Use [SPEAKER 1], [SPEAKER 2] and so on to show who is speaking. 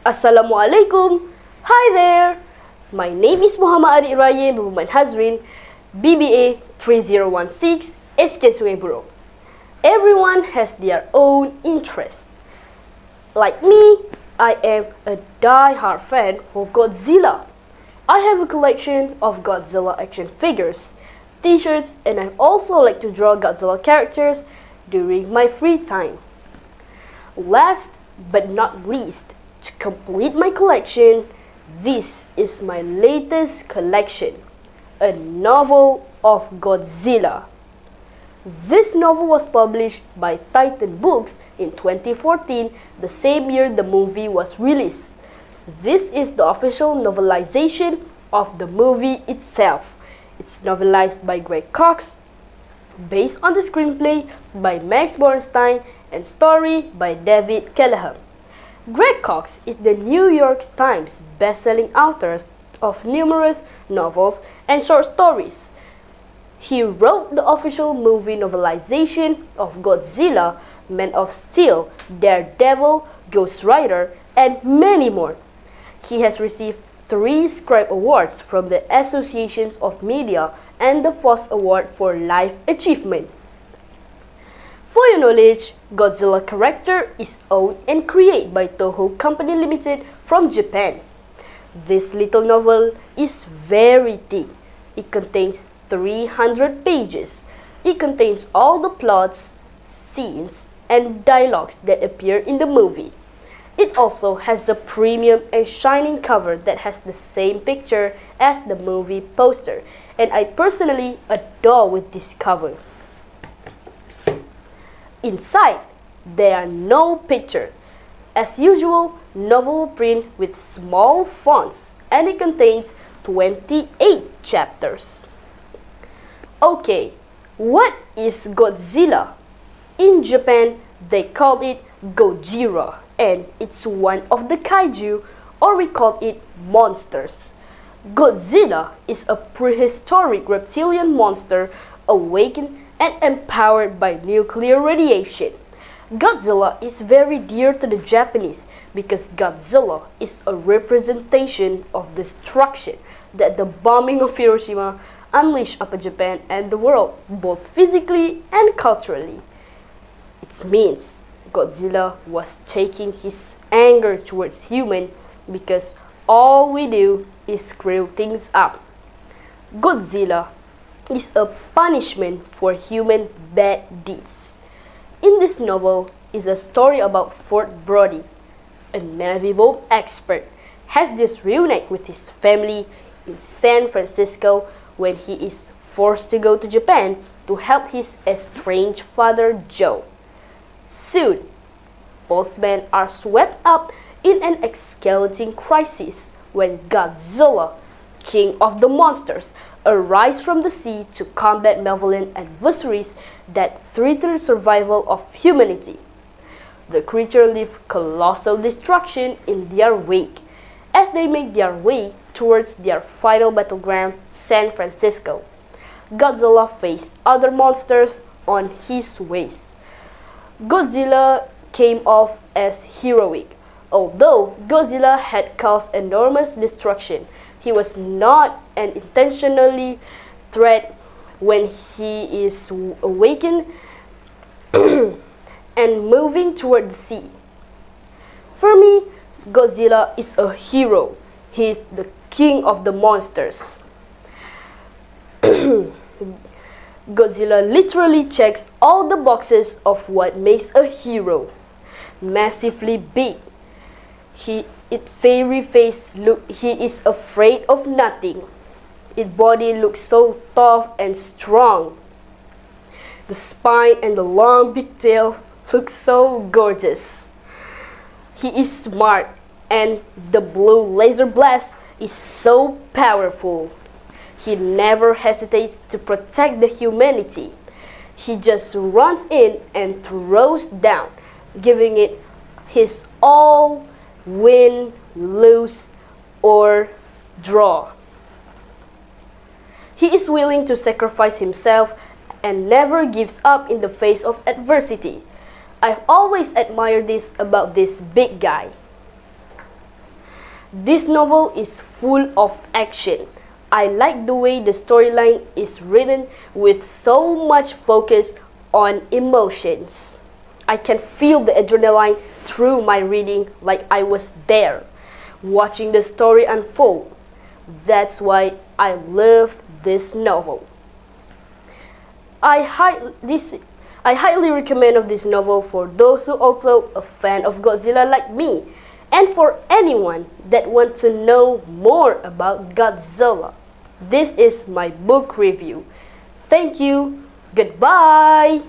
[SPEAKER 1] Assalamualaikum. Hi there. My name is Mohammad Rayyan Hazrin, BBA 3016, SK Sungai Burong. Everyone has their own interest. Like me, I am a die-hard fan of Godzilla. I have a collection of Godzilla action figures, t-shirts, and I also like to draw Godzilla characters during my free time. Last but not least, to complete my collection, this is my latest collection, a novel of Godzilla. This novel was published by Titan Books in 2014, the same year the movie was released. This is the official novelization of the movie itself. It's novelized by Greg Cox, based on the screenplay by Max Bornstein, and story by David Callahan. Greg Cox is the New York Times best-selling author of numerous novels and short stories. He wrote the official movie novelization of Godzilla, Man of Steel, Daredevil, Ghost Rider, and many more. He has received 3 Scribe Awards from the Associations of Media and the FOSS Award for Life Achievement. For your knowledge, Godzilla character is owned and created by Toho Company Limited from Japan. This little novel is very thick. It contains 300 pages. It contains all the plots, scenes, and dialogues that appear in the movie. It also has the premium and shining cover that has the same picture as the movie poster, and I personally adore with this cover. Inside, there are no pictures. As usual, novel print with small fonts, and it contains 28 chapters. Okay, what is Godzilla? In Japan, they call it Gojira, and it's one of the kaiju, or we call it monsters. Godzilla is a prehistoric reptilian monster awakened and empowered by nuclear radiation. Godzilla is very dear to the Japanese because Godzilla is a representation of destruction that the bombing of Hiroshima unleashed upon Japan and the world, both physically and culturally. It means Godzilla was taking his anger towards human because all we do is screw things up. Godzilla is a punishment for human bad deeds. In this novel is a story about Fort Brody, a Navy bomb expert, has just reunited with his family in San Francisco when he is forced to go to Japan to help his estranged father Joe. Soon, both men are swept up in an escalating crisis when Godzilla, king of the monsters, arise from the sea to combat malevolent adversaries that threaten the survival of humanity. The creature leave colossal destruction in their wake as they make their way towards their final battleground, San Francisco. Godzilla faced other monsters on his ways. Godzilla came off as heroic. Although Godzilla had caused enormous destruction, he was not an intentionally threat when he is awakened and moving toward the sea. For me, Godzilla is a hero. He is the king of the monsters. Godzilla literally checks all the boxes of what makes a hero. Massively big. Its fiery face he is afraid of nothing. Its body looks so tough and strong. The spine and the long big tail look so gorgeous. He is smart, and the blue laser blast is so powerful. He never hesitates to protect the humanity. He just runs in and throws down, giving it his all, win, lose, or draw. He is willing to sacrifice himself and never gives up in the face of adversity. I've always admired this about this big guy. This novel is full of action. I like the way the storyline is written with so much focus on emotions. I can feel the adrenaline through my reading like I was there, watching the story unfold. That's why I love this novel. I highly recommend of this novel for those who also a fan of Godzilla like me, and for anyone that wants to know more about Godzilla. This is my book review. Thank you. Goodbye.